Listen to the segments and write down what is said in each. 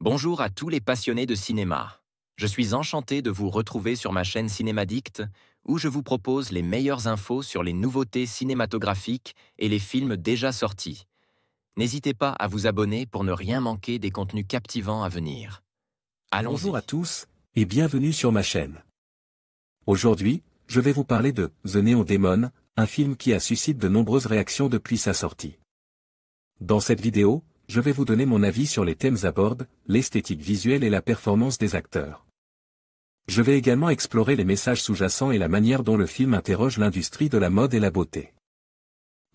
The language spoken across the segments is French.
Bonjour à tous les passionnés de cinéma. Je suis enchanté de vous retrouver sur ma chaîne Cinémadicte, où je vous propose les meilleures infos sur les nouveautés cinématographiques et les films déjà sortis. N'hésitez pas à vous abonner pour ne rien manquer des contenus captivants à venir. Bonjour à Allons-y. tous, et bienvenue sur ma chaîne. Aujourd'hui, je vais vous parler de The Neon Demon, un film qui a suscité de nombreuses réactions depuis sa sortie. Dans cette vidéo, je vais vous donner mon avis sur les thèmes abordés, l'esthétique visuelle et la performance des acteurs. Je vais également explorer les messages sous-jacents et la manière dont le film interroge l'industrie de la mode et la beauté.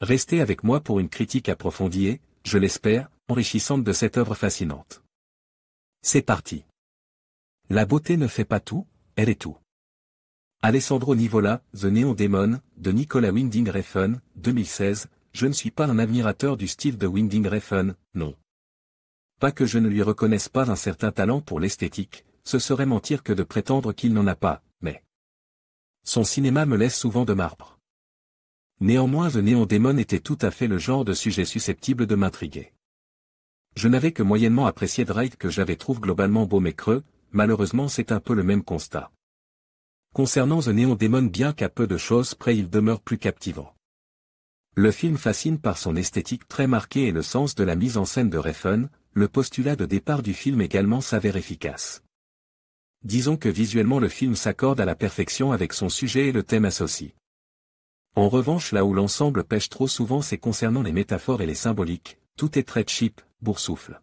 Restez avec moi pour une critique approfondie et, je l'espère, enrichissante de cette œuvre fascinante. C'est parti. La beauté ne fait pas tout, elle est tout. Alessandro Nivola, The Neon Demon, de Nicolas Winding Refn, 2016. Je ne suis pas un admirateur du style de Winding Refn, non. Pas que je ne lui reconnaisse pas un certain talent pour l'esthétique, ce serait mentir que de prétendre qu'il n'en a pas, mais son cinéma me laisse souvent de marbre. Néanmoins The Neon Demon était tout à fait le genre de sujet susceptible de m'intriguer. Je n'avais que moyennement apprécié Drive que j'avais trouvé globalement beau mais creux, malheureusement c'est un peu le même constat. Concernant The Neon Demon, bien qu'à peu de choses près il demeure plus captivant. Le film fascine par son esthétique très marquée et le sens de la mise en scène de Refn, le postulat de départ du film également s'avère efficace. Disons que visuellement le film s'accorde à la perfection avec son sujet et le thème associé. En revanche là où l'ensemble pêche trop souvent c'est concernant les métaphores et les symboliques, tout est très cheap, boursoufle.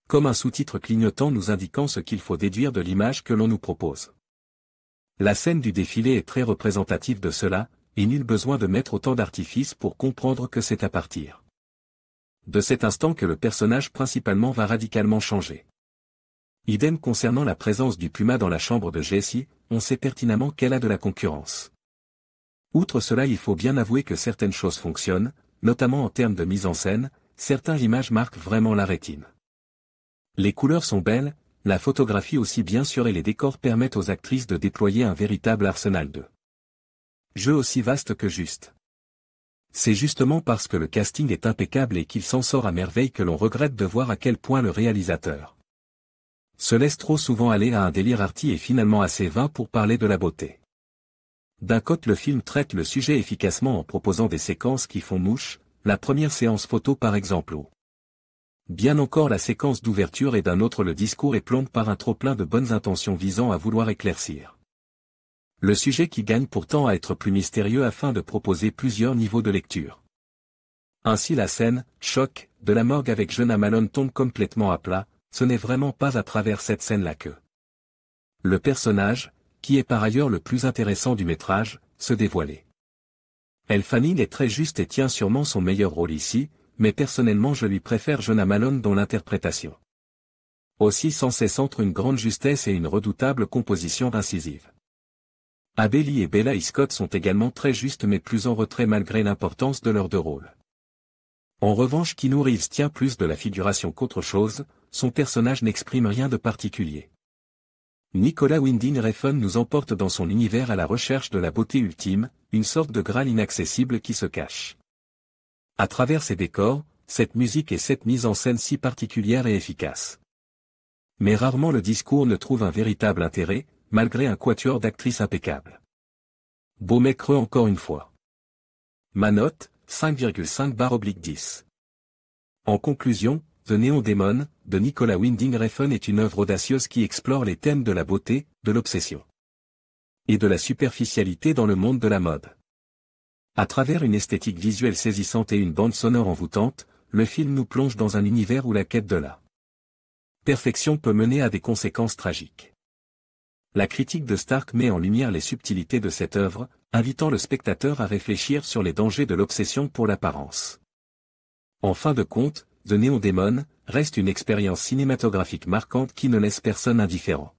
Comme un sous-titre clignotant nous indiquant ce qu'il faut déduire de l'image que l'on nous propose. La scène du défilé est très représentative de cela, et nul besoin de mettre autant d'artifices pour comprendre que c'est à partir de cet instant que le personnage principalement va radicalement changer. Idem concernant la présence du puma dans la chambre de Jessie, on sait pertinemment qu'elle a de la concurrence. Outre cela il faut bien avouer que certaines choses fonctionnent, notamment en termes de mise en scène, certaines images marquent vraiment la rétine. Les couleurs sont belles, la photographie aussi bien sûr et les décors permettent aux actrices de déployer un véritable arsenal de jeu aussi vaste que juste. C'est justement parce que le casting est impeccable et qu'il s'en sort à merveille que l'on regrette de voir à quel point le réalisateur se laisse trop souvent aller à un délire arty et finalement assez vain pour parler de la beauté. D'un côté le film traite le sujet efficacement en proposant des séquences qui font mouche, la première séance photo par exemple ou bien encore la séquence d'ouverture et d'un autre le discours est plombe par un trop-plein de bonnes intentions visant à vouloir éclaircir le sujet qui gagne pourtant à être plus mystérieux afin de proposer plusieurs niveaux de lecture. Ainsi la scène, choc, de la morgue avec Jonah Malone tombe complètement à plat, ce n'est vraiment pas à travers cette scène-là que le personnage, qui est par ailleurs le plus intéressant du métrage, se dévoilait. Elle Fanning est très juste et tient sûrement son meilleur rôle ici, mais personnellement je lui préfère Jonah Malone dans l'interprétation. Aussi sans cesse entre une grande justesse et une redoutable composition incisive. Abeli et Bella Scott sont également très justes mais plus en retrait malgré l'importance de leurs deux rôles. En revanche Keanu Reeves tient plus de la figuration qu'autre chose, son personnage n'exprime rien de particulier. Nicolas Winding Refn nous emporte dans son univers à la recherche de la beauté ultime, une sorte de Graal inaccessible qui se cache à travers ses décors, cette musique et cette mise en scène si particulière et efficace. Mais rarement le discours ne trouve un véritable intérêt, malgré un quatuor d'actrices impeccable. Beau mais creux encore une fois. Ma note, 5,5/10. En conclusion, The Neon Demon, de Nicolas Winding Refn est une œuvre audacieuse qui explore les thèmes de la beauté, de l'obsession et de la superficialité dans le monde de la mode. À travers une esthétique visuelle saisissante et une bande sonore envoûtante, le film nous plonge dans un univers où la quête de la perfection peut mener à des conséquences tragiques. La critique de Stark met en lumière les subtilités de cette œuvre, invitant le spectateur à réfléchir sur les dangers de l'obsession pour l'apparence. En fin de compte, The Neon Demon reste une expérience cinématographique marquante qui ne laisse personne indifférent.